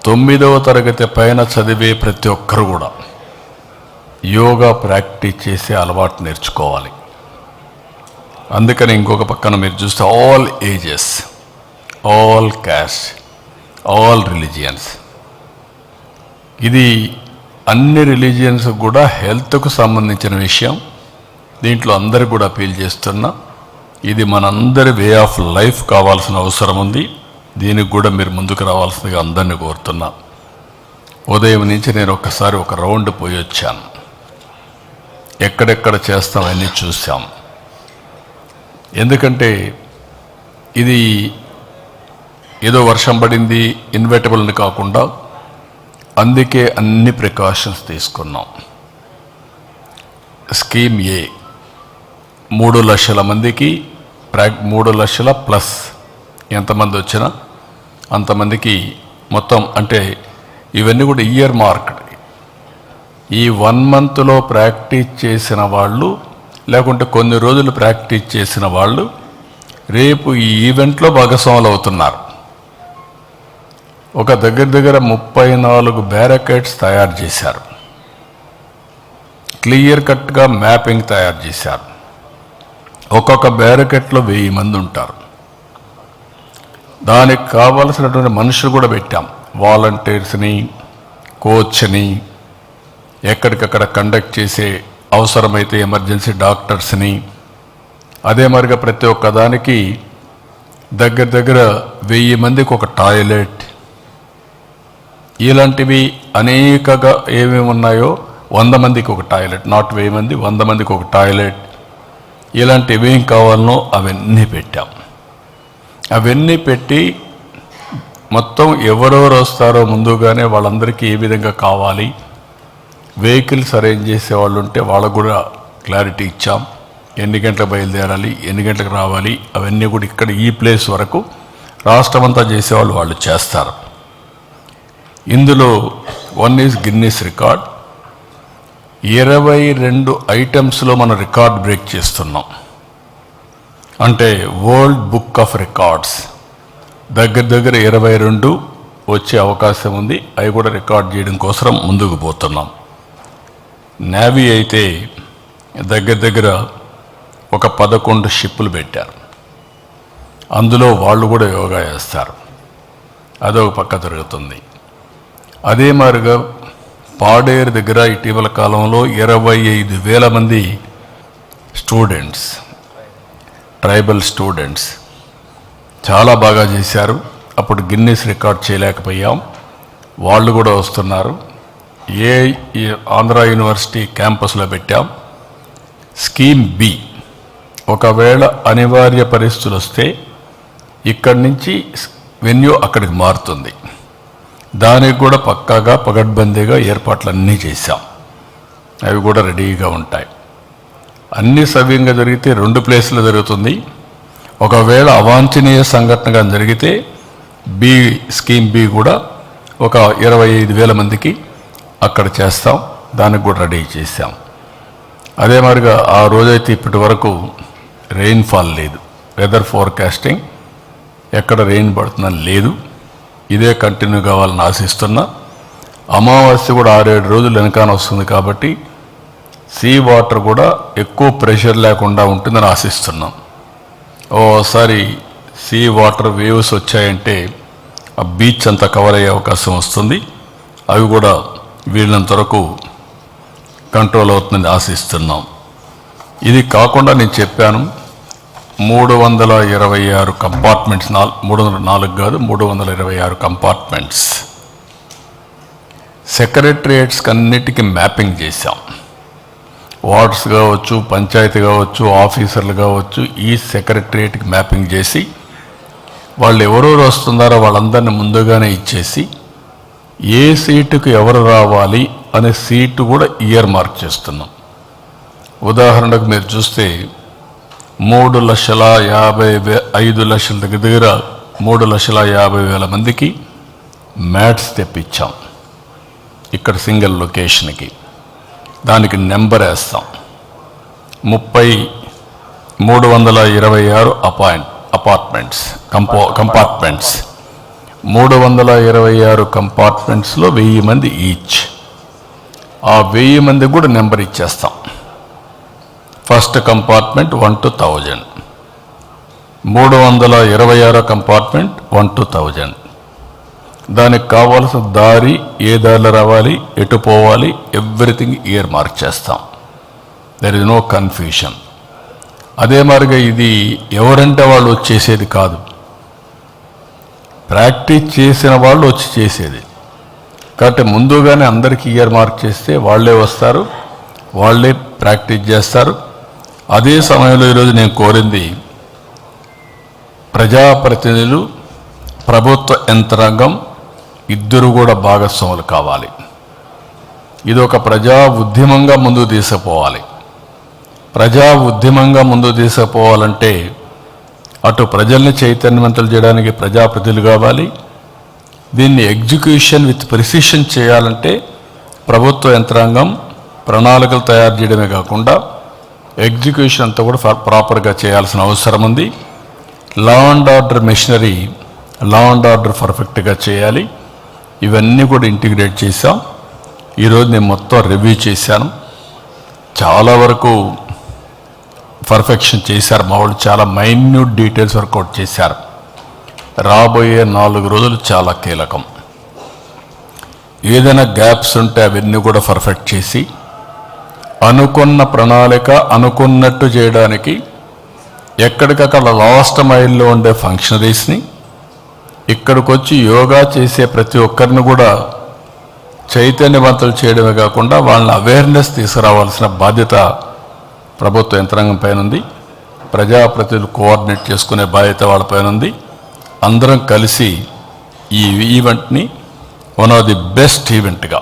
9వ తరగతి పైన చదివే ప్రతి ఒక్కరు కూడా యోగా ప్రాక్టీస్ చేసే అలవాటు నేర్చుకోవాలి. అందుకని ఇంకొక పక్కన మీరు చూస్తే all ages, all caste, all religions, ఇది అన్ని రిలీజియన్స్ కూడా హెల్త్కు సంబంధించిన విషయం. దీంట్లో అందరు కూడా అపీల్ చేస్తున్నా, ఇది మనందరి వే ఆఫ్ లైఫ్ కావాల్సిన అవసరం ఉంది. దీనికి కూడా మీరు ముందుకు రావాల్సిందిగా అందరినీ కోరుతున్నా. ఉదయం నుంచి నేను ఒక్కసారి ఒక రౌండ్ పోయి వచ్చాను. ఎక్కడెక్కడ చేస్తామని చూసాం. ఎందుకంటే ఇది ఏదో వర్షం పడింది ఇన్వెటబుల్ని కాకుండా, అందుకే అన్ని ప్రికాషన్స్ తీసుకున్నాం. స్కీమ్ ఏ 3 లక్షల మందికి 3 లక్షల ప్లస్ ఎంతమంది వచ్చినా అంతమందికి మొత్తం, అంటే ఇవన్నీ కూడా ఇయర్ మార్క్డ్. ఈ 1 మంత్లో ప్రాక్టీస్ చేసిన వాళ్ళు, లేకుంటే కొన్ని రోజులు ప్రాక్టీస్ చేసిన వాళ్ళు రేపు ఈ ఈవెంట్లో భాగస్వాములు అవుతున్నారు. ఒక దగ్గర 34 బ్యారికేడ్స్ తయారు చేశారు. క్లియర్ కట్గా మ్యాపింగ్ తయారు చేశారు. ఒక్కొక్క బ్యారికేడ్లో 1000 మంది ఉంటారు. దానికి కావలసినటువంటి మనుషులు కూడా పెట్టాం. వాలంటీర్స్ని, కోచ్ని, ఎక్కడికక్కడ కండక్ట్ చేసే అవసరమైతే ఎమర్జెన్సీ డాక్టర్స్ని, అదే మరిగా ప్రతి ఒక్క దానికి దగ్గర 1000 మందికి ఒక టాయిలెట్, ఇలాంటివి అనేకగా ఏమేమి ఉన్నాయో 100 మందికి ఒక టాయిలెట్, నాట్ 1000 మంది, 100 మందికి ఒక టాయిలెట్, ఇలాంటివి ఏం కావాలనో అవన్నీ పెట్టాం. అవన్నీ పెట్టి మొత్తం ఎవరెవరు వస్తారో ముందుగానే వాళ్ళందరికీ ఏ విధంగా కావాలి, వెహికల్స్ అరేంజ్ చేసేవాళ్ళు ఉంటే వాళ్ళకు కూడా క్లారిటీ ఇచ్చాం. ఎన్ని గంటలకు బయలుదేరాలి, ఎన్ని గంటలకు రావాలి, అవన్నీ కూడా ఇక్కడ ఈ ప్లేస్ వరకు రాష్ట్రమంతా చేసేవాళ్ళు వాళ్ళు చేస్తారు. ఇందులో 1 ఈజ్ గిన్నీస్ రికార్డ్. 22 ఐటమ్స్లో మనం రికార్డ్ బ్రేక్ చేస్తున్నాం. అంటే వరల్డ్ బుక్ ఆఫ్ రికార్డ్స్ దగ్గర 22 వచ్చే అవకాశం ఉంది. అవి కూడా రికార్డ్ చేయడం కోసం ముందుకు పోతున్నాం. నేవీ అయితే దగ్గర ఒక 11 షిప్పులు పెట్టారు. అందులో వాళ్ళు కూడా యోగా చేస్తారు. అదొక పక్క జరుగుతుంది. అదే మాదిరిగా పాడేరు దగ్గర ఇటీవల కాలంలో 25,000 మంది స్టూడెంట్స్, ట్రైబల్ స్టూడెంట్స్ చాలా బాగా చేశారు. అప్పుడు గిన్నీస్ రికార్డ్ చేయలేకపోయాం. వాళ్ళు కూడా వస్తున్నారు. ఆంధ్ర యూనివర్సిటీ క్యాంపస్లో పెట్టాం. స్కీమ్ బి, ఒకవేళ అనివార్య పరిస్థితులు వస్తే ఇక్కడి నుంచి వెన్యూ అక్కడికి మారుతుంది. దానికి కూడా పక్కాగా పగడ్బందీగా ఏర్పాట్లన్నీ చేశాం. అవి కూడా రెడీగా ఉంటాయి. అన్ని సవ్యంగా జరిగితే 2 ప్లేసులు జరుగుతుంది. ఒకవేళ అవాంఛనీయ సంఘటనగా జరిగితే స్కీమ్ బి కూడా ఒక 25,000 మందికి అక్కడ చేస్తాం. దానికి కూడా రెడీ చేశాం. అదే మాదిరిగా ఆ రోజైతే ఇప్పటి వరకు రెయిన్ఫాల్ లేదు. వెదర్ ఫోర్కాస్టింగ్ ఎక్కడ రెయిన్ పడుతుందని లేదు. ఇదే కంటిన్యూ కావాలని ఆశిస్తున్నా. అమావాస్య కూడా 6-7 రోజులు వెనకాన వస్తుంది కాబట్టి సీ వాటర్ కూడా ఎక్కువ ప్రెషర్ లేకుండా ఉంటుందని ఆశిస్తున్నాం. ఓసారి సీ వాటర్ వేవ్స్ వచ్చాయంటే ఆ బీచ్ అంతా కవర్ అయ్యే అవకాశం వస్తుంది. అవి కూడా వీళ్ళంత వరకు కంట్రోల్ అవుతుందని ఆశిస్తున్నాం. ఇది కాకుండా నేను చెప్పాను 326 కంపార్ట్మెంట్స్, 304 కాదు 326 కంపార్ట్మెంట్స్. సెక్రటరియేట్స్కి అన్నిటికీ మ్యాపింగ్ చేశాం. వార్డ్స్ కావచ్చు, పంచాయతీ కావచ్చు, ఆఫీసర్లు కావచ్చు, ఈ సెక్రటరియేట్కి మ్యాపింగ్ చేసి వాళ్ళు ఎవరెవరు వస్తున్నారో వాళ్ళందరినీ ముందుగానే ఇచ్చేసి ఏ సీటుకు ఎవరు రావాలి అనే సీటు కూడా ఇయర్ మార్క్ చేస్తున్నాం. ఉదాహరణకు మీరు చూస్తే 3,55,000 దగ్గర 3,50,000 మందికి మ్యాట్స్ తెప్పించాం. ఇక్కడ సింగిల్ లొకేషన్కి దానికి నెంబర్ వేస్తాం. 326 కంపార్ట్మెంట్స్ 326 కంపార్ట్మెంట్స్లో 1000 మంది ఈచ్. ఆ 1000 మందికి కూడా నెంబర్ ఇచ్చేస్తాం. First compartment 1 to 1000, 326 compartment 1 to 1000. దానికి కావాల్సిన దారి, ఏ దారిలో రావాలి, ఎటు పోవాలి, ఎవ్రీథింగ్ ఇయర్ మార్క్ చేస్తాం. There is no confusion. అదే మాదిరిగా ఇది ఎవరంటే వాళ్ళు వచ్చేసేది కాదు, ప్రాక్టీస్ చేసిన వాళ్ళు వచ్చి చేసేది. కాబట్టి ముందుగానే అందరికీ ఇయర్ మార్క్ చేస్తే వాళ్ళే వస్తారు, వాళ్ళే ప్రాక్టీస్ చేస్తారు. అదే సమయంలో ఈరోజు నేను కోరింది ప్రజాప్రతినిధులు, ప్రభుత్వ యంత్రాంగం ఇద్దరు కూడా భాగస్వాములు కావాలి. ఇది ఒక ప్రజా ఉద్యమంగా ముందుకు తీసుకుపోవాలి. ప్రజా ఉద్యమంగా ముందుకు తీసుకుపోవాలంటే అటు ప్రజల్ని చైతన్యవంతులు చేయడానికి ప్రజాప్రతినిధులు కావాలి. దీన్ని ఎగ్జిక్యూషన్ విత్ ప్రిసిషన్ చేయాలంటే ప్రభుత్వ యంత్రాంగం ప్రణాళికలు తయారు చేయడమే కాకుండా ఎగ్జిక్యూషన్ అంతా కూడా ప్రాపర్గా చేయాల్సిన అవసరం ఉంది. Law and order machinery, law and order పర్ఫెక్ట్గా చేయాలి. ఇవన్నీ కూడా ఇంటిగ్రేట్ చేశాం. ఈరోజు నేను మొత్తం రివ్యూ చేశాను. చాలా వరకు పర్ఫెక్షన్ చేశారు మా వాళ్ళు, చాలా మైన్యూట్ డీటెయిల్స్ వర్కౌట్ చేశారు. రాబోయే 4 రోజులు చాలా కీలకం. ఏదైనా గ్యాప్స్ ఉంటే అవన్నీ కూడా పర్ఫెక్ట్ చేసి అనుకున్న ప్రణాళిక అనుకున్నట్టు చేయడానికి ఎక్కడికక్కడ లాస్ట్ మైల్లో ఉండే ఫంక్షనరీస్ని ఇక్కడికి వచ్చి యోగా చేసే ప్రతి ఒక్కరిని కూడా చైతన్యవంతులు చేయడమే కాకుండా వాళ్ళని అవేర్నెస్ తీసుకురావాల్సిన బాధ్యత ప్రభుత్వ యంత్రాంగం పైన ఉంది. ప్రజాప్రతినిధులు కోఆర్డినేట్ చేసుకునే బాధ్యత వాళ్ళపైన ఉంది. అందరం కలిసి ఈ ఈవెంట్ని వన్ ఆఫ్ ది బెస్ట్ ఈవెంట్గా